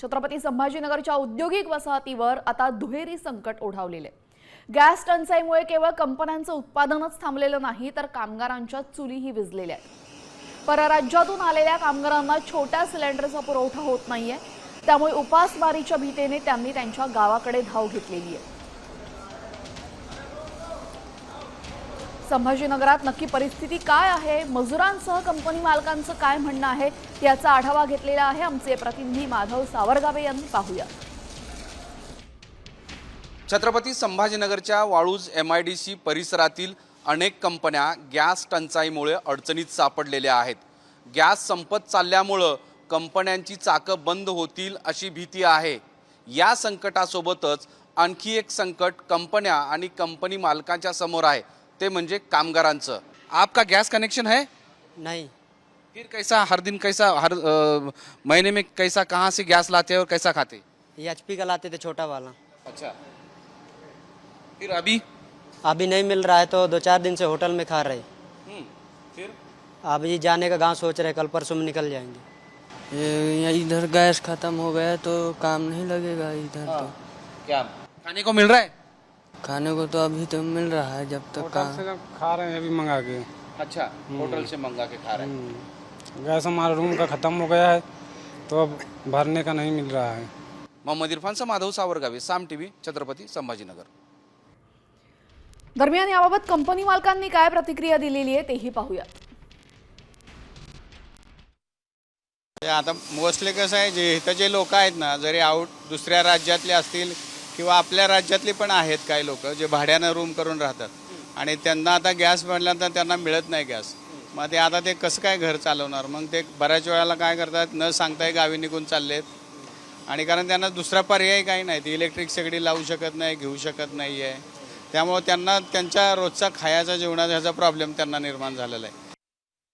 छत्रपती संभाजीनगरच्या औद्योगिक वसाहतीवर आता दुहेरी संकट ओढावलेले आहे। गॅस टंचाईमुळे केवळ कंपन्यांचं उत्पादनच थांबलेलं नाही तर कामगारांच्या चुलीही विझलेल्या आहेत। परराज्यातून आलेल्या कामगारांना छोट्या सिलेंडरचा पुरवठा होत नाहीये, त्यामुळे उपासमारीच्या भीतीने त्यांनी त्यांच्या गावाकडे धाव घेतलेली आहे। संभाजीनगरात नक्की परिस्थिती काय आहे, मजुरांसह कंपनी मालकांचं काय म्हणणं आहे याचा आढावा घेतलेला आहे आमचे प्रतिनिधी माधव सावरगावे यांनी। पाहूया। छत्रपती संभाजीनगरच्या वाळूज MIDC परिसरातील अनेक कंपन्या गॅस टंचाईमुळे अडचणीत सापडलेल्या आहेत। गॅस संपत चालल्यामुळे कंपन्यांची चाकं बंद होतील अशी भीती आहे। या संकटासोबतच आणखी एक संकट कंपन्या आणि कंपनी मालकांच्या समोर आहे, ते म्हणजे कामगारांचं। आपका गैस कनेक्शन है? नहीं। फिर कैसा हर दिन कैसा हर महीने में कैसा कहाँ से गैस लाते हैं और कैसा खाते? ये HP का लाते थे छोटा वाला। अच्छा, फिर अभी अभी नहीं मिल रहा है तो 2-4 दिन से होटल में खा रहे। फिर अभी जाने का गांव सोच रहे, कल परसों में निकल जाएंगे। ये इधर गैस खत्म हो गया तो काम नहीं लगेगा इधर। तो क्या खाने को मिल रहा है? खाने को तो अभी तो मिल रहा है, जब तक काम खा रहे हैं अभी मंगा के। अच्छा, होटल से मंगा के खा रहे हैं। गैस हमारा रूम का ख़त्म हो गया है तो अब भरने का नहीं मिल रहा है। मोहम्मद इरफानचा माधव सावरगावे, साम TV, छत्रपती संभाजीनगर। दरम्यान याबाबत कंपनी मालकांनी काय प्रतिक्रिया दिलेली आहे तेही पाहूया। आता मोस्टली कसं आहे, जे इथं जे लोक आहेत ना, जरी दुसऱ्या राज्यातले असतील किंवा आपल्या राज्यातले पण आहेत काही लोक जे भाड्यानं रूम करून राहतात आणि त्यांना आता गॅस म्हटल्यानंतर त्यांना मिळत नाही गॅस। मग ते आता ते कसं काय घर चालवणार? मग ते बऱ्याच वेळेला काय करतात, न सांगताय गावी निघून चाललेत आणि कारण त्यांना दुसरा पर्याय काही नाही, ती इलेक्ट्रिक शेगडी लावू शकत नाही, घेऊ शकत नाही आहे, त्यामुळे त्यांना त्यांच्या रोजचा खायचा जेवणाचा ह्याचा प्रॉब्लेम त्यांना निर्माण झालेला आहे।